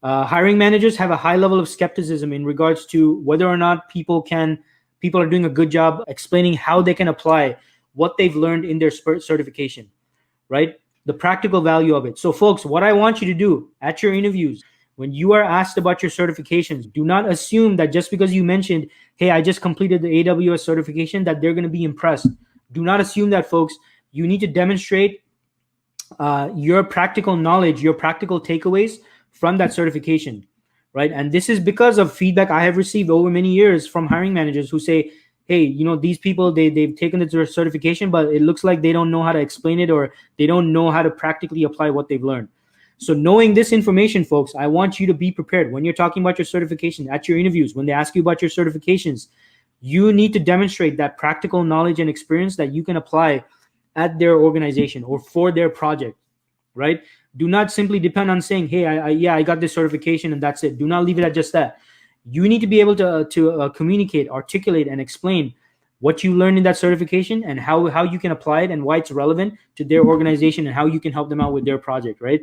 Hiring managers have a high level of skepticism in regards to whether or not people are doing a good job explaining how they can apply what they've learned in their certification, right? The practical value of it. So folks, what I want you to do at your interviews, when you are asked about your certifications, do not assume that just because you mentioned, hey, I just completed the AWS certification, that they're going to be impressed. Do not assume that, folks. You need to demonstrate your practical knowledge, your practical takeaways from that certification, right? And this is because of feedback I have received over many years from hiring managers who say, hey, these people, they've taken the certification, but it looks like they don't know how to explain it, or they don't know how to practically apply what they've learned. So knowing this information, folks, I want you to be prepared when you're talking about your certification at your interviews. When they ask you about your certifications, you need to demonstrate that practical knowledge and experience that you can apply at their organization or for their project, right? Do not simply depend on saying, hey, I got this certification and that's it. Do not leave it at just that. You need to be able to communicate, articulate, and explain what you learned in that certification and how you can apply it and why it's relevant to their organization and how you can help them out with their project, right?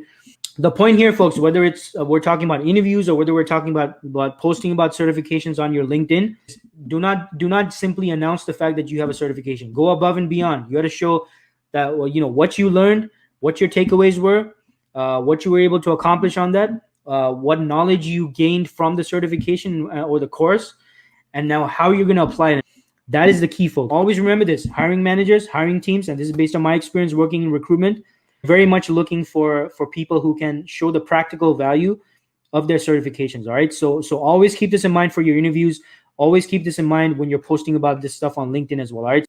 The point here, folks, whether it's we're talking about interviews or whether we're talking about posting about certifications on your LinkedIn, do not simply announce the fact that you have a certification. Go above and beyond. You got to show that what you learned, what your takeaways were, what you were able to accomplish on that, what knowledge you gained from the certification or the course, and now how you're going to apply it. That is the key, folks. Always remember this: hiring managers, hiring teams, and this is based on my experience working in recruitment, very much looking for people who can show the practical value of their certifications. All right. So always keep this in mind for your interviews. Always keep this in mind when you're posting about this stuff on LinkedIn as well. All right.